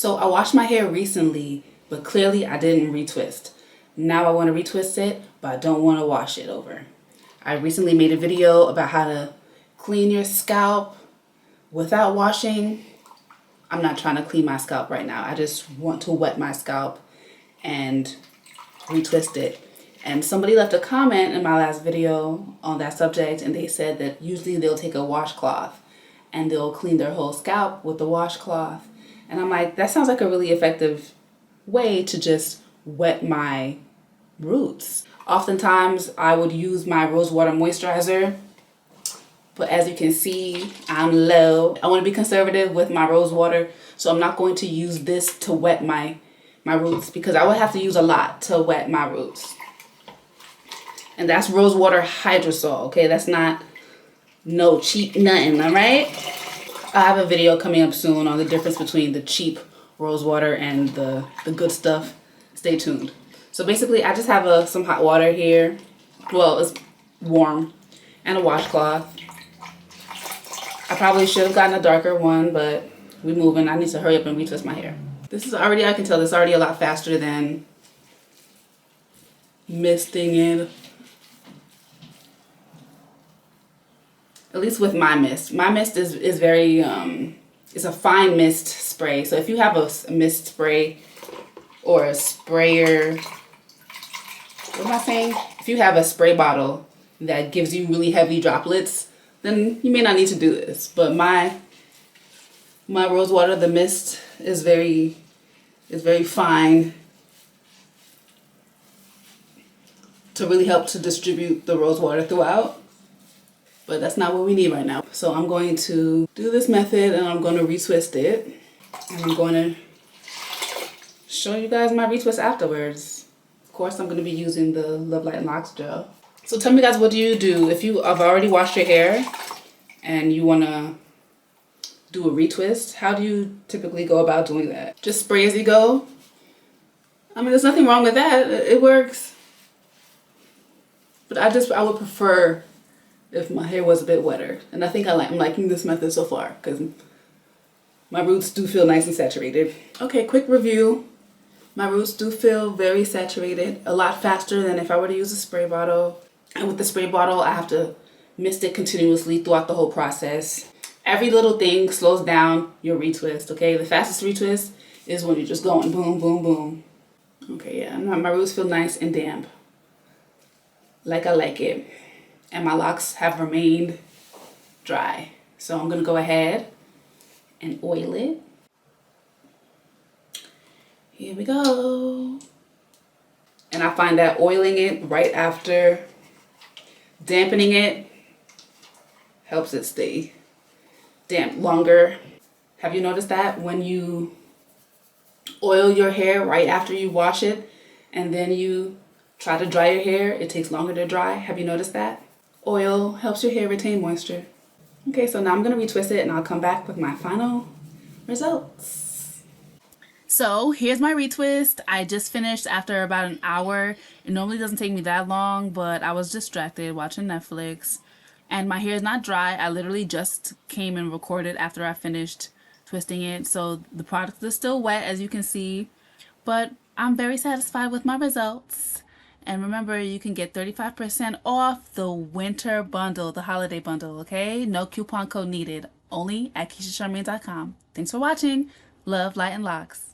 So I washed my hair recently, but clearly I didn't retwist. Now I want to retwist it, but I don't want to wash it over. I recently made a video about how to clean your scalp without washing. I'm not trying to clean my scalp right now. I just want to wet my scalp and retwist it. And somebody left a comment in my last video on that subject, and they said that usually they'll take a washcloth and they'll clean their whole scalp with the washcloth. And I'm like, that sounds like a really effective way to just wet my roots. Oftentimes I would use my rose water moisturizer, but as you can see, I'm low. I want to be conservative with my rose water, so I'm not going to use this to wet my roots, because I would have to use a lot to wet my roots. And that's rose water hydrosol, okay? That's not no cheap nothing, all right? I have a video coming up soon on the difference between the cheap rose water and the good stuff. Stay tuned. So basically, I just have some hot water here. Well, it's warm. And a washcloth. I probably should have gotten a darker one, but we're moving. I need to hurry up and retwist my hair. This is already, I can tell this is already a lot faster than misting it. At least with my mist. My mist is very, it's a fine mist spray. So if you have a mist spray or a sprayer, what am I saying? If you have a spray bottle that gives you really heavy droplets, then you may not need to do this. But my rose water, the mist, is very fine to really help to distribute the rose water throughout. But that's not what we need right now. So I'm going to do this method and I'm going to retwist it. And I'm going to show you guys my retwist afterwards. Of course, I'm going to be using the Light Locs gel. So tell me guys, what do you do if you have already washed your hair and you want to do a retwist? How do you typically go about doing that? Just spray as you go? I mean, there's nothing wrong with that. It works. But I would prefer if my hair was a bit wetter. And I think I'm liking this method so far because my roots do feel nice and saturated. Okay, quick review. My roots do feel very saturated, a lot faster than if I were to use a spray bottle. And with the spray bottle, I have to mist it continuously throughout the whole process. Every little thing slows down your retwist, okay? The fastest retwist is when you're just going boom, boom, boom. Okay, yeah, my roots feel nice and damp, like I like it. And my locks have remained dry. So I'm gonna go ahead and oil it. Here we go. And I find that oiling it right after dampening it helps it stay damp longer. Have you noticed that when you oil your hair right after you wash it and then you try to dry your hair, it takes longer to dry? Have you noticed that? Oil helps your hair retain moisture. Okay, so now I'm gonna retwist it and I'll come back with my final results. So here's my retwist. I just finished after about an hour. It normally doesn't take me that long, but I was distracted watching Netflix. And my hair is not dry. I literally just came and recorded after I finished twisting it. So the product is still wet, as you can see. But I'm very satisfied with my results. And remember, you can get 35% off the winter bundle, the holiday bundle, okay? No coupon code needed. Only at KeishaCharmaine.com. Thanks for watching. Love, light, and locks.